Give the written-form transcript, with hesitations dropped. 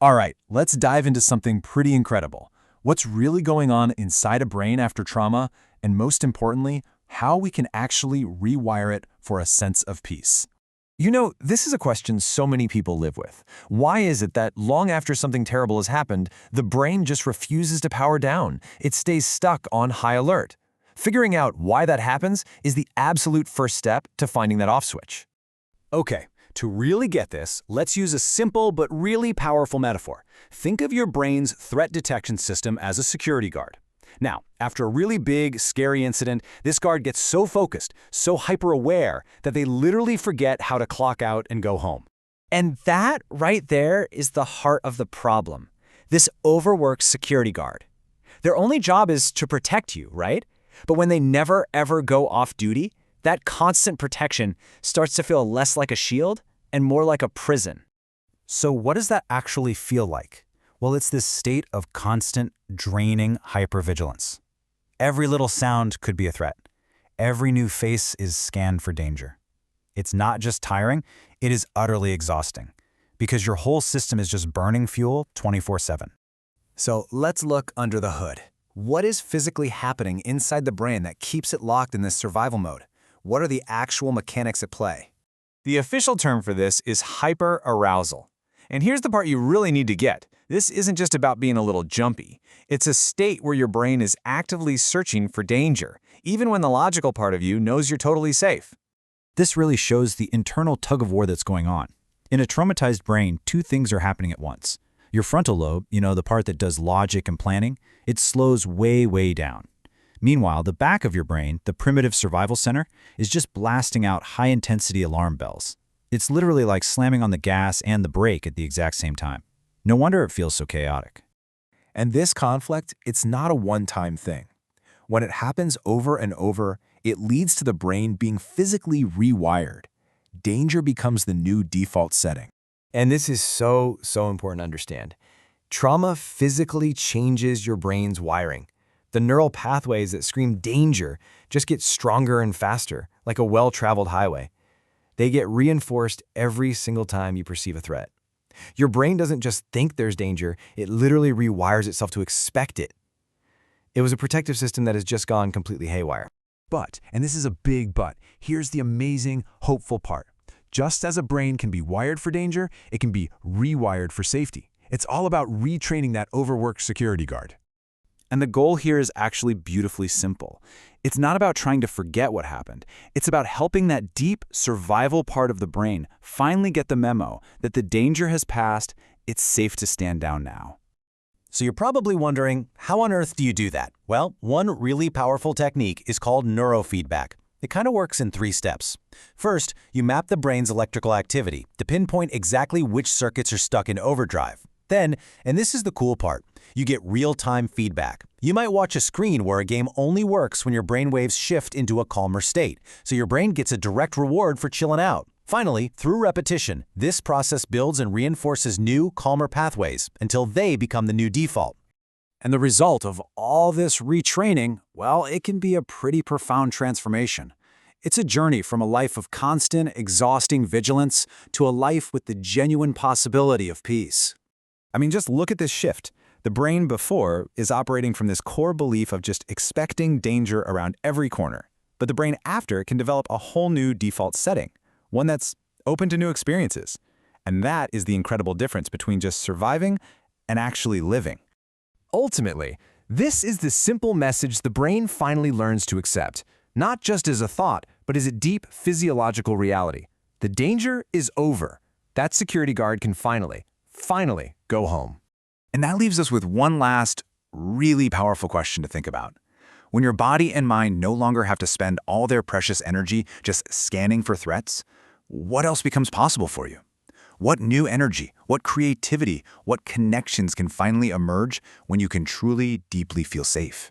All right, let's dive into something pretty incredible. What's really going on inside a brain after trauma, and most importantly, how we can actually rewire it for a sense of peace. You know, this is a question so many people live with. Why is it that long after something terrible has happened, the brain just refuses to power down? It stays stuck on high alert. Figuring out why that happens is the absolute first step to finding that off switch. Okay, to really get this, let's use a simple but really powerful metaphor. Think of your brain's threat detection system as a security guard. Now, after a really big, scary incident, this guard gets so focused, so hyper-aware, that they literally forget how to clock out and go home. And that right there is the heart of the problem. This overworked security guard. Their only job is to protect you, right? But when they never ever go off duty, that constant protection starts to feel less like a shield and more like a prison. So what does that actually feel like? Well, it's this state of constant, draining hypervigilance. Every little sound could be a threat. Every new face is scanned for danger. It's not just tiring, it is utterly exhausting, because your whole system is just burning fuel 24/7. So let's look under the hood. What is physically happening inside the brain that keeps it locked in this survival mode? What are the actual mechanics at play? The official term for this is hyperarousal. And here's the part you really need to get. This isn't just about being a little jumpy. It's a state where your brain is actively searching for danger, even when the logical part of you knows you're totally safe. This really shows the internal tug-of-war that's going on. In a traumatized brain, two things are happening at once. Your frontal lobe, the part that does logic and planning, it slows way down. Meanwhile, the back of your brain, the primitive survival center, is just blasting out high-intensity alarm bells. It's literally like slamming on the gas and the brake at the exact same time. No wonder it feels so chaotic. And this conflict, it's not a one-time thing. When it happens over and over, it leads to the brain being physically rewired. Danger becomes the new default setting. And this is so important to understand. Trauma physically changes your brain's wiring. The neural pathways that scream danger just get stronger and faster, like a well-traveled highway. They get reinforced every single time you perceive a threat. Your brain doesn't just think there's danger, it literally rewires itself to expect it. It was a protective system that has just gone completely haywire. But, and this is a big but, here's the amazing, hopeful part. Just as a brain can be wired for danger, it can be rewired for safety. It's all about retraining that overworked security guard. And the goal here is actually beautifully simple. It's not about trying to forget what happened. It's about helping that deep survival part of the brain finally get the memo that the danger has passed, it's safe to stand down now. So you're probably wondering, how on earth do you do that? Well, one really powerful technique is called neurofeedback. It kind of works in 3 steps. First, you map the brain's electrical activity to pinpoint exactly which circuits are stuck in overdrive. Then, and this is the cool part, you get real-time feedback. You might watch a screen where a game only works when your brainwaves shift into a calmer state, so your brain gets a direct reward for chilling out. Finally, through repetition, this process builds and reinforces new, calmer pathways until they become the new default. And the result of all this retraining, well, it can be a pretty profound transformation. It's a journey from a life of constant, exhausting vigilance to a life with the genuine possibility of peace. I mean, just look at this shift. The brain before is operating from this core belief of just expecting danger around every corner. But the brain after can develop a whole new default setting, one that's open to new experiences. And that is the incredible difference between just surviving and actually living. Ultimately, this is the simple message the brain finally learns to accept, not just as a thought, but as a deep physiological reality. The danger is over. That security guard can finally go home. And that leaves us with one last, really powerful question to think about. When your body and mind no longer have to spend all their precious energy just scanning for threats, what else becomes possible for you? What new energy, what creativity, what connections can finally emerge when you can truly, deeply feel safe?